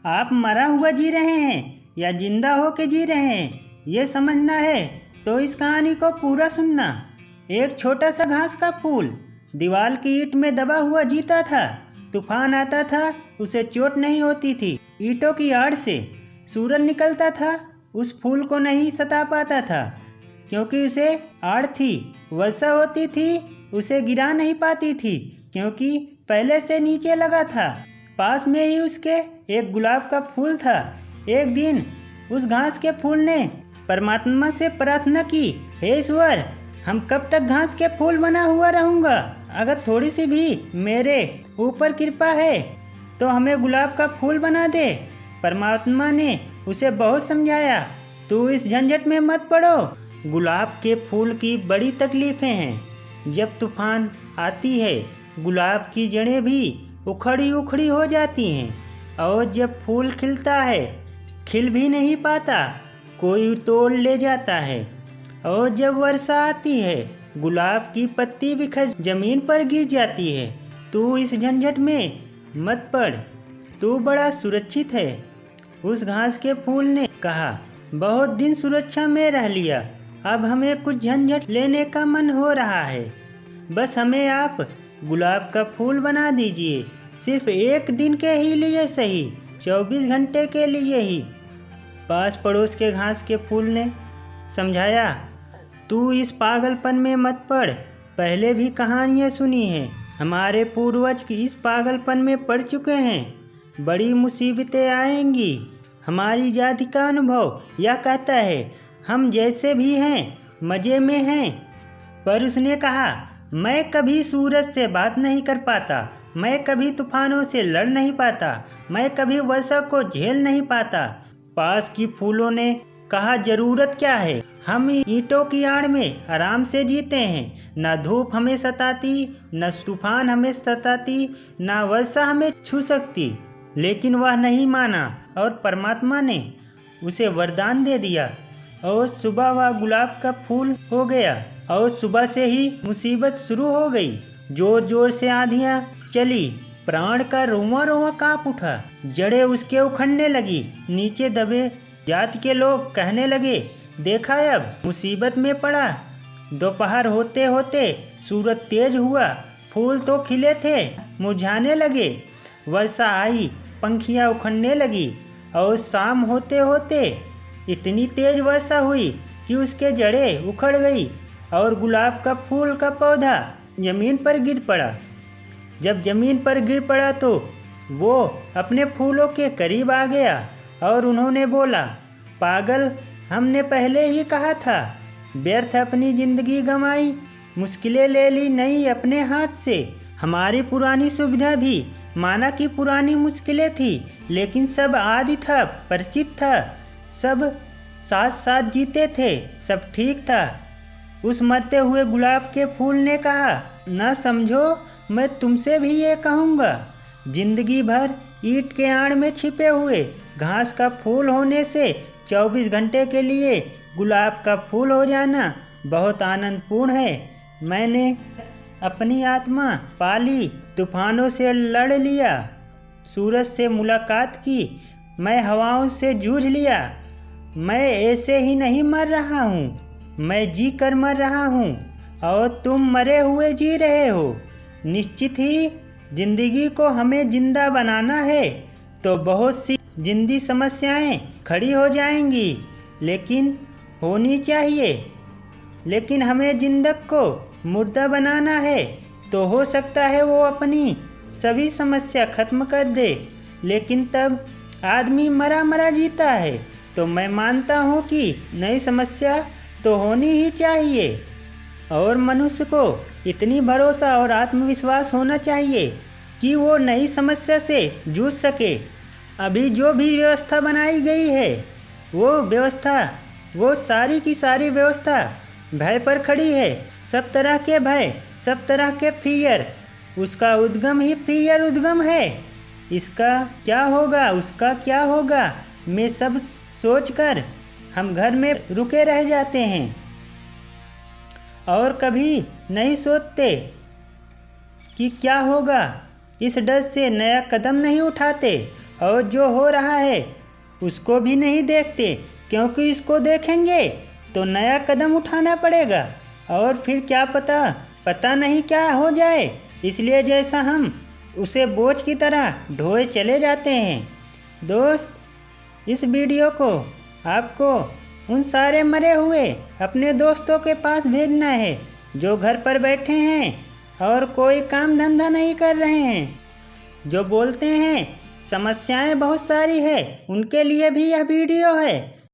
आप मरा हुआ जी रहे हैं या जिंदा होके जी रहे हैं, ये समझना है तो इस कहानी को पूरा सुनना। एक छोटा सा घास का फूल दीवार की ईंट में दबा हुआ जीता था। तूफान आता था, उसे चोट नहीं होती थी। ईंटों की आड़ से सूरज निकलता था, उस फूल को नहीं सता पाता था क्योंकि उसे आड़ थी। वर्षा होती थी, उसे गिरा नहीं पाती थी क्योंकि पहले से नीचे लगा था। पास में ही उसके एक गुलाब का फूल था। एक दिन उस घास के फूल ने परमात्मा से प्रार्थना की, हे ईश्वर, हम कब तक घास के फूल बना हुआ रहूँगा? अगर थोड़ी सी भी मेरे ऊपर कृपा है तो हमें गुलाब का फूल बना दे। परमात्मा ने उसे बहुत समझाया, तू इस झंझट में मत पड़ो। गुलाब के फूल की बड़ी तकलीफ़ें हैं। जब तूफान आती है, गुलाब की जड़ें भी उखड़ी उखड़ी हो जाती हैं और जब फूल खिलता है, खिल भी नहीं पाता, कोई तोड़ ले जाता है। और जब वर्षा आती है, गुलाब की पत्ती बिखर जमीन पर गिर जाती है। तू इस झंझट में मत पड़, तू बड़ा सुरक्षित है। उस घास के फूल ने कहा, बहुत दिन सुरक्षा में रह लिया, अब हमें कुछ झंझट लेने का मन हो रहा है। बस हमें आप गुलाब का फूल बना दीजिए, सिर्फ एक दिन के ही लिए सही, 24 घंटे के लिए ही। पास पड़ोस के घास के फूल ने समझाया, तू इस पागलपन में मत पड़, पहले भी कहानियाँ सुनी हैं, हमारे पूर्वज इस पागलपन में पड़ चुके हैं। बड़ी मुसीबतें आएंगी। हमारी जाति का अनुभव यह कहता है, हम जैसे भी हैं मज़े में हैं। पर उसने कहा, मैं कभी सूरज से बात नहीं कर पाता, मैं कभी तूफानों से लड़ नहीं पाता, मैं कभी वर्षा को झेल नहीं पाता। पास की फूलों ने कहा, जरूरत क्या है, हम ईंटों की आड़ में आराम से जीते हैं। ना धूप हमें सताती, न तूफान हमें सताती, ना वर्षा हमें छू सकती। लेकिन वह नहीं माना और परमात्मा ने उसे वरदान दे दिया और सुबह वह गुलाब का फूल हो गया। और सुबह से ही मुसीबत शुरू हो गई। जोर जोर से आंधियाँ चली, प्राण का रोंवा रोंवा काँप उठा, जड़ें उसके उखड़ने लगी। नीचे दबे जाति के लोग कहने लगे, देखा अब मुसीबत में पड़ा। दोपहर होते होते सूरज तेज हुआ, फूल तो खिले थे मुरझाने लगे। वर्षा आई, पंखियाँ उखड़ने लगी और शाम होते होते इतनी तेज वर्षा हुई कि उसके जड़ें उखड़ गई और गुलाब का फूल का पौधा ज़मीन पर गिर पड़ा। जब ज़मीन पर गिर पड़ा तो वो अपने फूलों के करीब आ गया और उन्होंने बोला, पागल, हमने पहले ही कहा था, व्यर्थ अपनी ज़िंदगी गंवाई, मुश्किलें ले ली नहीं अपने हाथ से। हमारी पुरानी सुविधा भी माना कि पुरानी मुश्किलें थी, लेकिन सब आदि था, परिचित था, सब साथ साथ जीते थे, सब ठीक था। उस मरते हुए गुलाब के फूल ने कहा, न समझो, मैं तुमसे भी ये कहूँगा, जिंदगी भर ईंट के आड़ में छिपे हुए घास का फूल होने से 24 घंटे के लिए गुलाब का फूल हो जाना बहुत आनंदपूर्ण है। मैंने अपनी आत्मा पाली, तूफानों से लड़ लिया, सूरज से मुलाकात की, मैं हवाओं से जूझ लिया। मैं ऐसे ही नहीं मर रहा हूँ, मैं जी कर मर रहा हूँ और तुम मरे हुए जी रहे हो। निश्चित ही जिंदगी को हमें जिंदा बनाना है तो बहुत सी जिंदी समस्याएं खड़ी हो जाएंगी, लेकिन होनी चाहिए। लेकिन हमें जिंदग को मुर्दा बनाना है तो हो सकता है वो अपनी सभी समस्या खत्म कर दे, लेकिन तब आदमी मरा मरा जीता है। तो मैं मानता हूँ कि नई समस्या तो होनी ही चाहिए और मनुष्य को इतनी भरोसा और आत्मविश्वास होना चाहिए कि वो नई समस्या से जूझ सके। अभी जो भी व्यवस्था बनाई गई है, वो सारी की सारी व्यवस्था भय पर खड़ी है। सब तरह के भय, सब तरह के फियर, उसका उद्गम ही फियर उद्गम है। इसका क्या होगा, उसका क्या होगा, मैं सब सोचकर हम घर में रुके रह जाते हैं और कभी नहीं सोचते कि क्या होगा इस डर से नया कदम नहीं उठाते और जो हो रहा है उसको भी नहीं देखते, क्योंकि इसको देखेंगे तो नया कदम उठाना पड़ेगा और फिर क्या पता नहीं क्या हो जाए। इसलिए जैसा हम उसे बोझ की तरह ढोए चले जाते हैं। दोस्त, इस वीडियो को आपको उन सारे मरे हुए अपने दोस्तों के पास भेजना है जो घर पर बैठे हैं और कोई काम धंधा नहीं कर रहे हैं, जो बोलते हैं समस्याएं बहुत सारी है, उनके लिए भी यह वीडियो है।